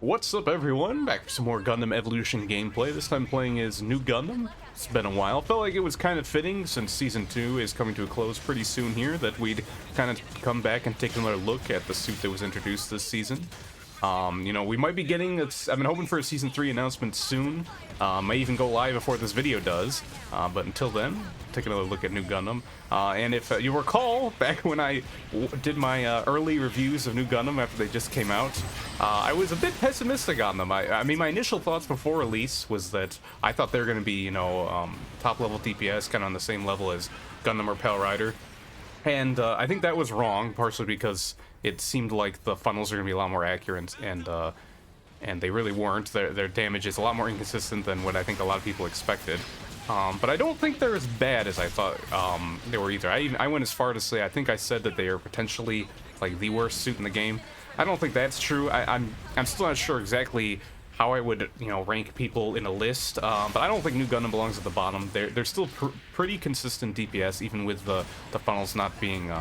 What's up, everyone? Back for some more Gundam Evolution gameplay. This time playing as Nu Gundam. It's been a while. Felt like it was kind of fitting, since Season 2 is coming to a close pretty soon here, that we'd kind of come back and take another look at the suit that was introduced this season. You know, we might be getting, I've been hoping for a Season 3 announcement soon. May even go live before this video does, but until then, take another look at Nu Gundam. And if you recall, back when I did my early reviews of Nu Gundam after they just came out, I was a bit pessimistic on them. I mean, my initial thoughts before release was that I thought they were going to be, you know, top-level DPS, kind of on the same level as Gundam or Pale Rider. And I think that was wrong, partially because it seemed like the funnels are going to be a lot more accurate, and they really weren't. Their damage is a lot more inconsistent than what I think a lot of people expected. But I don't think they're as bad as I thought they were either. I went as far to say, I think I said that they are potentially like the worst suit in the game. I don't think that's true. I'm still not sure exactly how I would, you know, rank people in a list, but I don't think Nu Gundam belongs at the bottom. They're still pretty consistent DPS, even with the funnels not being,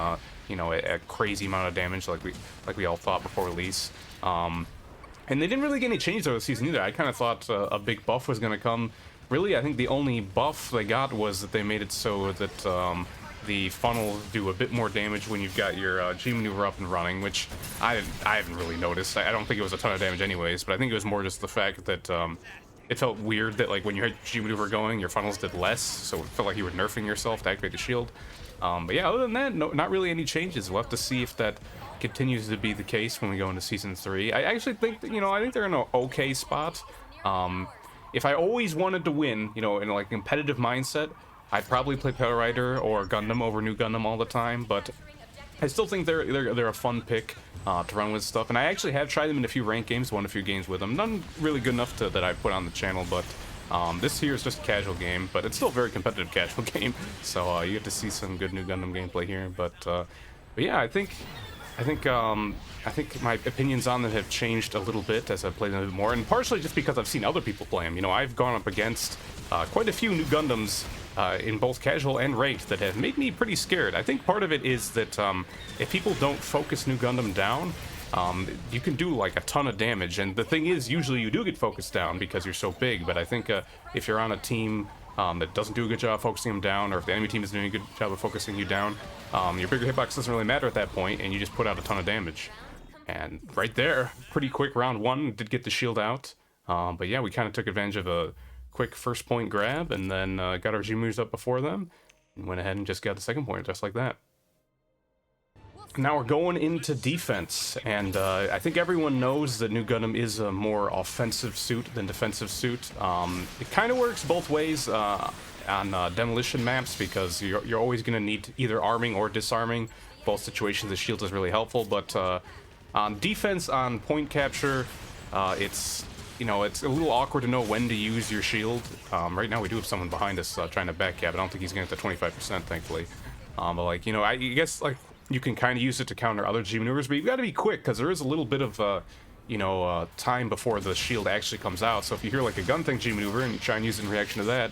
you know, a crazy amount of damage like we all thought before release. And they didn't really get any change over the season either. I kind of thought a big buff was going to come. Really, I think the only buff they got was that they made it so that the funnels do a bit more damage when you've got your G maneuver up and running, which I haven't really noticed. I don't think it was a ton of damage anyways, but I think it was more just the fact that it felt weird that, like, when you had G maneuver going, your funnels did less, so it felt like you were nerfing yourself to activate the shield. But yeah, other than that, not really any changes. We'll have to see if that continues to be the case when we go into Season 3. I actually think that, you know, I think they're in an okay spot. If I always wanted to win, you know, in like a competitive mindset, I'd probably play Pale Rider or Gundam over Nu Gundam all the time, but I still think they're a fun pick to run with stuff. And I actually have tried them in a few ranked games, won a few games with them. None really good enough that I put on the channel, but this here is just a casual game, but it's still a very competitive casual game. So you get to see some good Nu Gundam gameplay here. But yeah, I think my opinions on them have changed a little bit as I've played them a bit more, and partially just because I've seen other people play them. You know, I've gone up against quite a few Nu Gundams in both casual and ranked that have made me pretty scared. I think part of it is that if people don't focus Nu Gundam down, you can do like a ton of damage, and the thing is, usually you do get focused down because you're so big, but I think if you're on a team that doesn't do a good job focusing them down, or if the enemy team is doing a good job of focusing you down, your bigger hitbox doesn't really matter at that point, and you just put out a ton of damage. And right there, pretty quick round one, did get the shield out. But yeah, we kind of took advantage of a quick first point grab, and then got our G moves up before them, and went ahead and just got the second point just like that. Now we're going into defense, and I think everyone knows that Nu Gundam is a more offensive suit than defensive suit. It kind of works both ways on demolition maps, because you're always going to need either arming or disarming. Both situations the shield is really helpful, but on defense, on point capture, it's, you know, it's a little awkward to know when to use your shield. Right now we do have someone behind us trying to back cap. I don't think he's going to get to 25%, thankfully. But like, you know, I guess like you can kind of use it to counter other G maneuvers, but you've got to be quick, because there is a little bit of you know, time before the shield actually comes out. So if you hear like a gun tank G maneuver and you try and use it in reaction to that,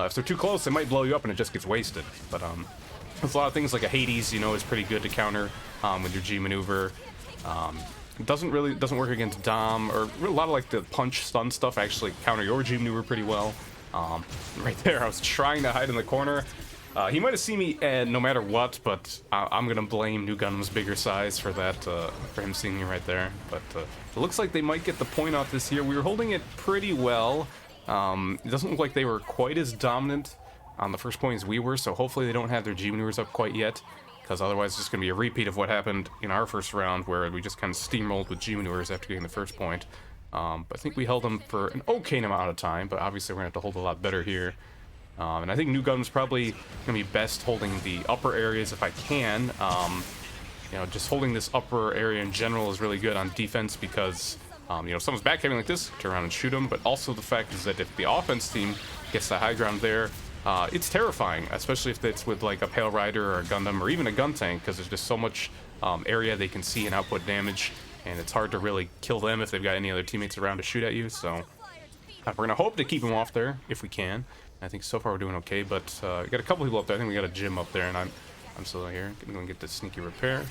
if they're too close, they might blow you up and it just gets wasted. But there's a lot of things like a Hades, you know, is pretty good to counter with your G maneuver. It doesn't work against Dom, or a lot of like the punch stun stuff actually counter your G maneuver pretty well. Right there, I was trying to hide in the corner. He might have seen me no matter what, but I'm gonna blame Nu Gundam's bigger size for that, for him seeing me right there. But it looks like they might get the point off this here. We were holding it pretty well. It doesn't look like they were quite as dominant on the first point as we were, so hopefully they don't have their G maneuvers up quite yet, because otherwise it's just going to be a repeat of what happened in our first round, where we just kind of steamrolled with G maneuvers after getting the first point. But I think we held them for an okay amount of time, but obviously we're going to have to hold a lot better here. And I think Nu Gundam's probably going to be best holding the upper areas if I can. You know, just holding this upper area in general is really good on defense, because you know, if someone's backcapping like this, turn around and shoot them. But also the fact is that if the offense team gets the high ground there, it's terrifying, especially if it's with like a Pale Rider or a Gundam or even a gun tank, because there's just so much area they can see and output damage, and it's hard to really kill them if they've got any other teammates around to shoot at you. So we're gonna hope to keep them off there if we can. I think so far we're doing okay, but we got a couple people up there. I think we got a gym up there, and I'm still here. I'm gonna get the sneaky repair.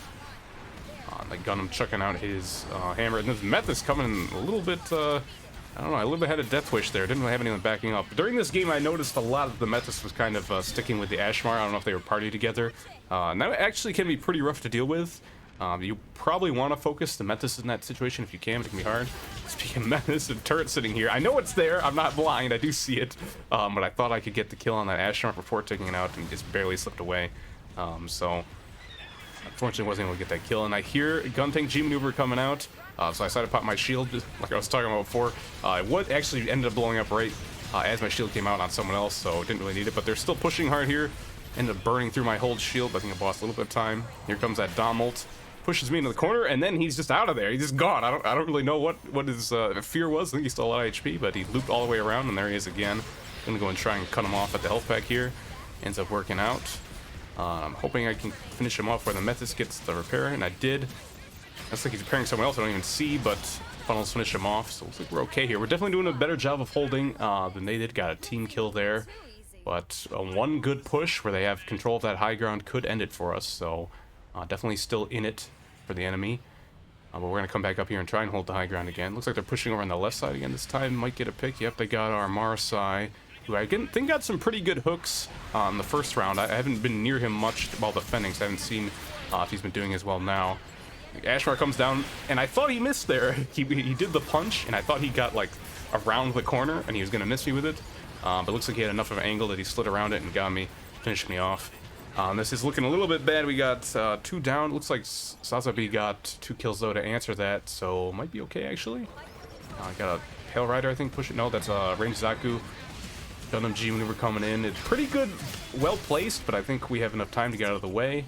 Like Gundam chucking out his hammer, and this Meth is coming in a little bit, I don't know, a little bit ahead of Death Wish there. Didn't really have anyone backing up. During this game, I noticed a lot of the Metis was kind of sticking with the Ashmar. I don't know if they were party together. And that actually can be pretty rough to deal with. You probably want to focus the Metis in that situation if you can, but it can be hard. Speaking of Metis, a turret sitting here. I know it's there. I'm not blind. I do see it. But I thought I could get the kill on that Ashmar before taking it out, and just barely slipped away. So unfortunately wasn't able to get that kill. And I hear Gun-Tank G maneuver coming out. So I decided to pop my shield, just like I was talking about before. What actually ended up blowing up right as my shield came out on someone else, so didn't really need it. But they're still pushing hard here. Ended up burning through my whole shield, but I think I lost a little bit of time. Here comes that Dom ult. Pushes me into the corner, and then he's just out of there. He's just gone. I don't really know what his fear was. I think he's still a lot of HP, but he looped all the way around, and there he is again. Gonna go and try and cut him off at the health pack here. Ends up working out. I'm hoping I can finish him off where the Metis gets the repair, and I did. Looks like he's repairing someone else I don't even see, but Funnels finish him off, so looks like we're okay here. We're definitely doing a better job of holding than they did. Got a team kill there, but one good push where they have control of that high ground could end it for us, so definitely still in it for the enemy. But we're going to come back up here and try and hold the high ground again. Looks like they're pushing over on the left side again this time. Might get a pick. Yep, they got our Marsai, who I think got some pretty good hooks on the first round. I haven't been near him much while defending, so I haven't seen if he's been doing as well now. Ashmar comes down, and I thought he missed there. He did the punch, and I thought he got like around the corner, and he was going to miss me with it. But it looks like he had enough of an angle that he slid around it and got me, finished me off. This is looking a little bit bad. We got 2 down. Looks like Sazabi got 2 kills though to answer that, so might be okay actually. Got a Pale Rider, I think, push it. No, that's Range Zaku. Gundam G maneuver coming in. It's pretty good, well placed, but I think we have enough time to get out of the way.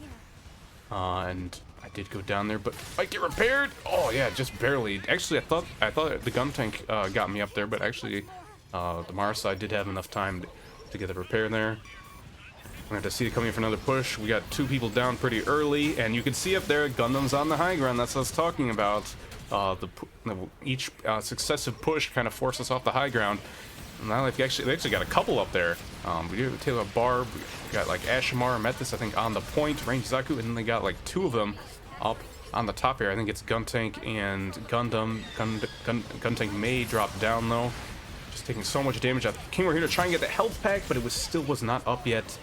And I did go down there, but might get repaired. Oh yeah, just barely. Actually, I thought the gun tank got me up there, but actually the Mars side did have enough time to get the repair there. We're gonna have to see it coming for another push. We got 2 people down pretty early, and you can see up there Gundam's on the high ground. That's what I was talking about. Each successive push kind of forced us off the high ground. And now they actually got a couple up there. We do Taylor Barb, we got like Ashimar, Metis, I think, on the point, Range Zaku, and then they got like 2 of them up on the top here. I think it's Gun-Tank and Gundam. Gun-Tank may drop down though. Just taking so much damage. I came over here to try and get the health pack, but it still was not up yet.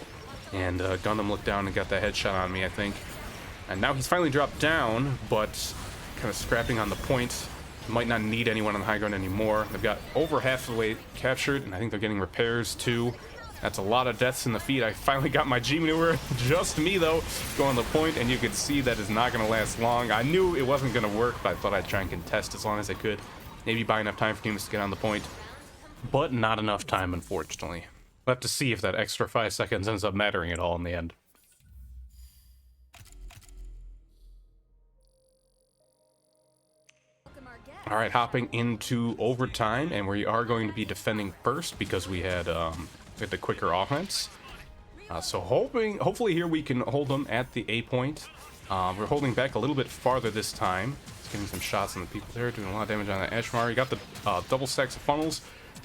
And Gundam looked down and got that headshot on me, I think. And now he's finally dropped down, but kind of scrapping on the point. Might not need anyone on the high ground anymore. They've got over half the way captured, and I think they're getting repairs too. That's a lot of deaths in the feed. I finally got my G maneuver. Just me though, going on the point, and you could see that is not going to last long. I knew it wasn't going to work, but I thought I'd try and contest as long as I could. Maybe buy enough time for teams to get on the point, but not enough time, unfortunately. We'll have to see if that extra 5 seconds ends up mattering at all in the end. All right, hopping into overtime, and we are going to be defending first because we had the quicker offense. So hopefully here we can hold them at the A point. We're holding back a little bit farther this time. Just getting some shots on the people there, doing a lot of damage on that Ashmar. You got the double stacks of funnels.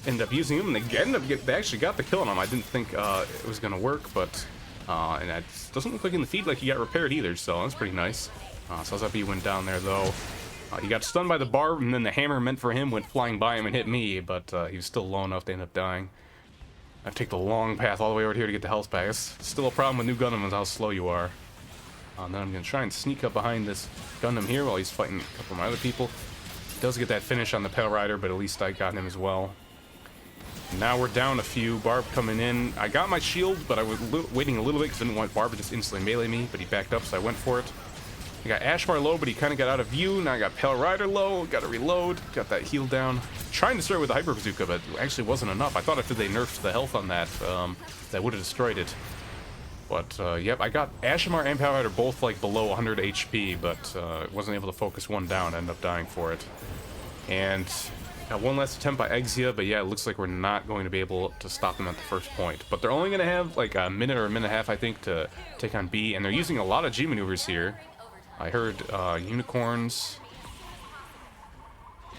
End up using them, and they actually got the kill on him. I didn't think it was gonna work, but and it doesn't look like in the feed like he got repaired either, so that's pretty nice. Sazabi went down there though. He got stunned by the barb, and then the hammer meant for him went flying by him and hit me, but he was still low enough to end up dying. I have to take the long path all the way over here to get the health back. It's still a problem with Nu Gundam is how slow you are. Then I'm gonna try and sneak up behind this Gundam here while he's fighting a couple of my other people. He does get that finish on the Pale Rider, but at least I got him as well. Now we're down a few. Barb coming in. I got my shield, but I was waiting a little bit because I didn't want Barb to just instantly melee me, but he backed up, so I went for it. I got Ashmar low, but he kind of got out of view. Now I got Pale Rider low. Got to reload. Got that heal down. Trying to start with the Hyper Bazooka, but it actually wasn't enough. I thought after they nerfed the health on that, that would have destroyed it. But, yep, I got Ashimar and Pale Rider both, like, below 100 HP, but wasn't able to focus one down. Ended up dying for it. And got one last attempt by Exia, but yeah, it looks like we're not going to be able to stop them at the first point. But they're only going to have, like, a minute or a minute and a half, I think, to take on B, and they're using a lot of G maneuvers here. I heard unicorns,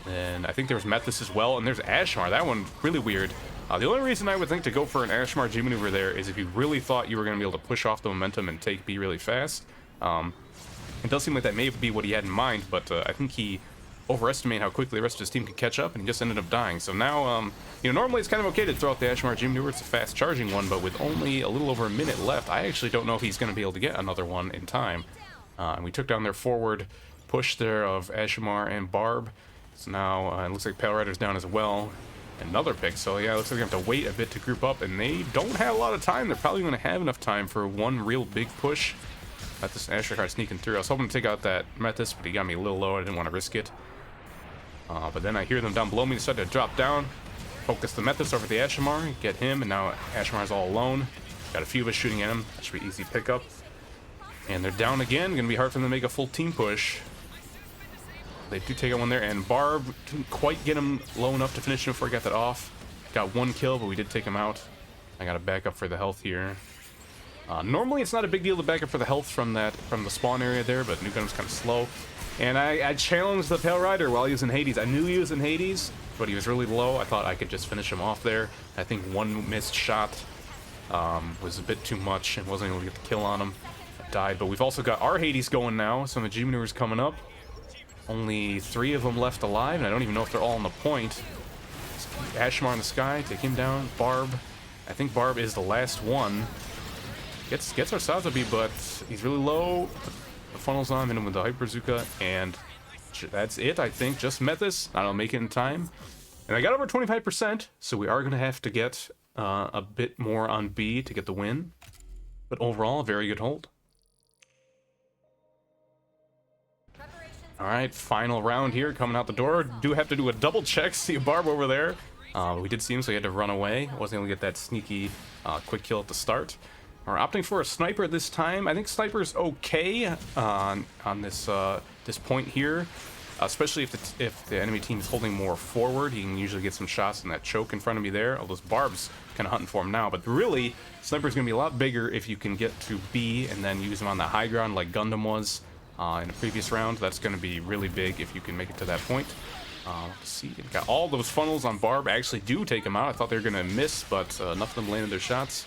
and I think there was Methus as well, and there's Ashmar. That one really weird. The only reason I would think to go for an Ashmar G maneuver there is if you really thought you were going to be able to push off the momentum and take B really fast. It does seem like that may be what he had in mind, but I think he overestimated how quickly the rest of his team could catch up, and he just ended up dying. So now, you know, normally it's kind of okay to throw out the Ashmar G maneuver. It's a fast charging one, but with only a little over a minute left, I actually don't know if he's going to be able to get another one in time. And we took down their forward push there of Ashmar and Barb. So now it looks like Pale Rider's down as well. Another pick, so yeah, it looks like we have to wait a bit to group up, and they don't have a lot of time. They're probably going to have enough time for one real big push. Got this Ashtar sneaking through. I was hoping to take out that Metis, but he got me a little low. I didn't want to risk it. But then I hear them down below me, decided to drop down, focus the Metis over the Ashimar, get him, and now Ashimar's all alone. Got a few of us shooting at him. That should be easy pickup. And they're down again. Gonna be hard for them to make a full team push. They do take out one there, and Barb didn't quite get him low enough to finish him before he got that off. Got one kill, but we did take him out. I got to back up for the health here. Normally, it's not a big deal to back up for the health from the spawn area there, but Nu Gundam's kind of slow. And I challenged the Pale Rider while he was in Hades. I knew he was in Hades, but he was really low. I thought I could just finish him off there. I think one missed shot was a bit too much and wasn't able to get the kill on him. I died, but we've also got our Hades going now. Some of the G maneuvers coming up. Only 3 of them left alive, and I don't even know if they're all on the point. Ashmar in the sky, take him down. Barb, I think Barb is the last one. Gets our Sazabi, but he's really low. The funnel's on, hit him with the Hyper Bazooka, and that's it, I think. Just Metis, I don't make it in time. And I got over 25%, so we are going to have to get a bit more on B to get the win. But overall, a very good hold. Alright, final round here, coming out the door. Do have to do a double check, see a Barb over there. We did see him, so he had to run away. Wasn't able to get that sneaky quick kill at the start. We're opting for a sniper this time. I think sniper's okay on this this point here, especially if the enemy team is holding more forward. He can usually get some shots in that choke in front of me there. All those Barbs kind of hunting for him now, but really, sniper's going to be a lot bigger if you can get to B and then use him on the high ground like Gundam was in a previous round. That's going to be really big if you can make it to that point. Let's see, got all those funnels on Barb. Actually do take him out. I thought they were going to miss, but enough of them landed their shots.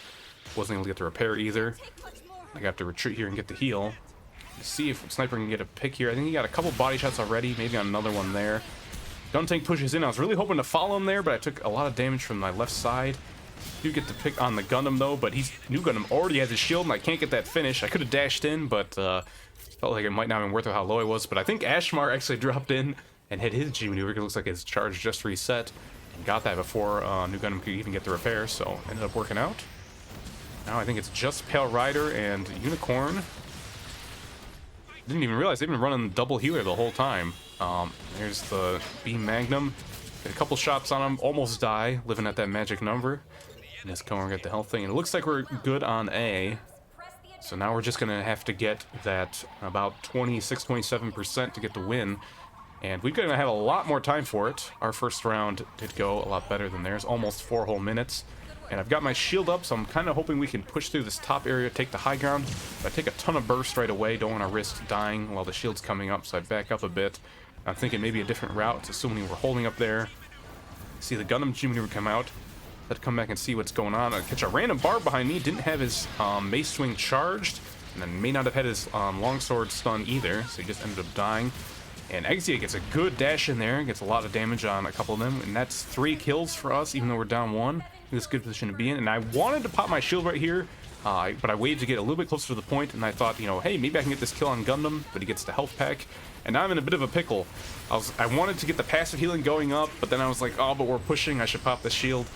Wasn't able to get the repair either. I have to retreat here and get the heal. Let's see if Sniper can get a pick here. I think he got a couple body shots already, maybe on another one there. Gun tank pushes in. I was really hoping to follow him there, but I took a lot of damage from my left side. Do get the pick on the Gundam though, but Nu Gundam already has his shield and I can't get that finish. I could have dashed in, but felt like it might not have been worth it how low I was. But I think Ashmar actually dropped in and hit his G maneuver. It looks like his charge just reset and got that before Nu Gundam could even get the repair, so ended up working out. Now I think it's just Pale Rider and Unicorn. Didn't even realize they've been running double healer the whole time. There's the Beam Magnum. Get a couple shots on him, almost die, living at that magic number. And let's come and get the health thing. And it looks like we're good on A. So now we're just gonna have to get that about 26-27% to get the win. And we're gonna have a lot more time for it. Our first round did go a lot better than theirs, almost 4 whole minutes. And I've got my shield up, so I'm kind of hoping we can push through this top area, take the high ground. But I take a ton of burst right away, don't want to risk dying while the shield's coming up, so I back up a bit. I'm thinking maybe a different route, assuming we're holding up there. See the Gundam G maneuver come out. Let's come back and see what's going on. I catch a random Barb behind me, didn't have his mace swing charged, and then may not have had his longsword stun either, so he just ended up dying. And Exia gets a good dash in there, gets a lot of damage on a couple of them, and that's 3 kills for us, even though we're down 1. This good position to be in, and I wanted to pop my shield right here, but I waited to get a little bit closer to the point, and I thought, you know, hey, maybe I can get this kill on Gundam, but he gets the health pack, and now I'm in a bit of a pickle. I wanted to get the passive healing going up, but then I was like, oh, but we're pushing, I should pop the shield,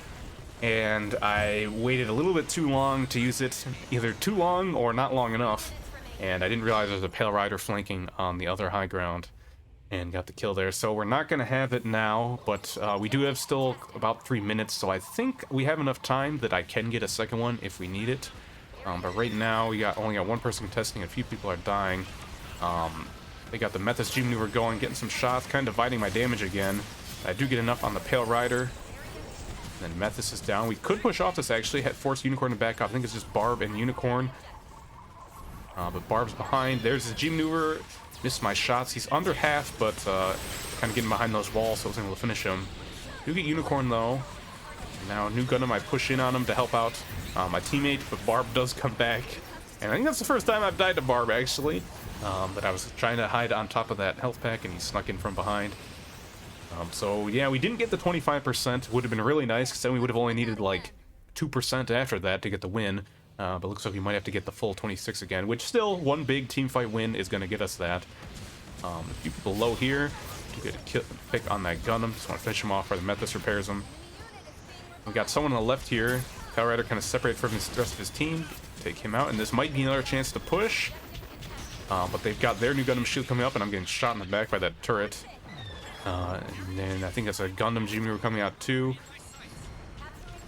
and I waited a little bit too long to use it, either too long or not long enough, and I didn't realize there was a Pale Rider flanking on the other high ground. And got the kill there, so we're not going to have it now, but we do have still about 3 minutes, so I think we have enough time that I can get a second one if we need it. But right now, we only got 1 person contesting, a few people are dying. They got the Metis G maneuver going, getting some shots, kind of dividing my damage again. I do get enough on the Pale Rider. And then Metis is down. We could push off this actually, force Unicorn to back off. I think it's just Barb and Unicorn. But Barb's behind. There's the G maneuver. Missed my shots. He's under half, but kind of getting behind those walls, so I was able to finish him. Do get Unicorn, though. Now, Nu Gundam, I push in on him to help out my teammate, but Barb does come back. And I think that's the first time I've died to Barb, actually. But I was trying to hide on top of that health pack, and he snuck in from behind. So yeah, we didn't get the 25%. Would have been really nice, because then we would have only needed like 2% after that to get the win. But looks like we might have to get the full 26 again, which still, one big team fight win is going to get us that. A few people low here. Get a pick on that Gundam. Just want to finish him off before the Methus repairs him. We got someone on the left here. Power Rider kind of separated from the rest of his team. Take him out, and this might be another chance to push. But they've got their Nu Gundam shield coming up, and I'm getting shot in the back by that turret. And then I think that's a Gundam Junior coming out too.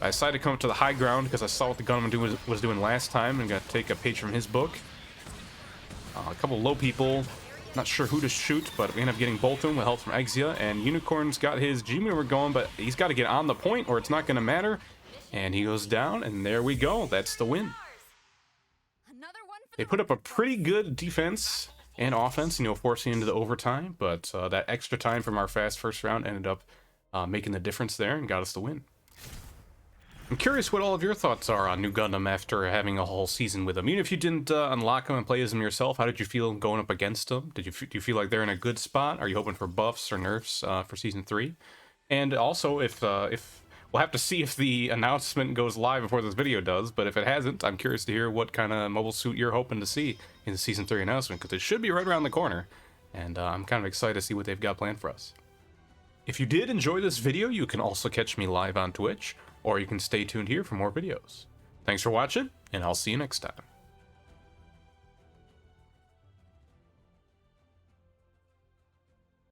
I decided to come up to the high ground because I saw what the Gundam was doing last time, and got to take a page from his book. A couple low people. Not sure who to shoot, but we end up getting both of them with help from Exia, and Unicorn's got his G-Mover going, but he's got to get on the point or it's not going to matter. And he goes down, and there we go. That's the win. They put up a pretty good defense and offense, forcing into the overtime, but that extra time from our fast first round ended up making the difference there and got us the win. I'm curious what all of your thoughts are on Nu Gundam after having a whole season with them. Even if you didn't unlock them and play as them yourself, how did you feel going up against them? Do you feel like they're in a good spot? Are you hoping for buffs or nerfs for Season 3? And also, if we'll have to see if the announcement goes live before this video does, but if it hasn't, I'm curious to hear what kind of mobile suit you're hoping to see in the Season 3 announcement, because it should be right around the corner, and I'm kind of excited to see what they've got planned for us. If you did enjoy this video, you can also catch me live on Twitch, or you can stay tuned here for more videos. Thanks for watching, and I'll see you next time.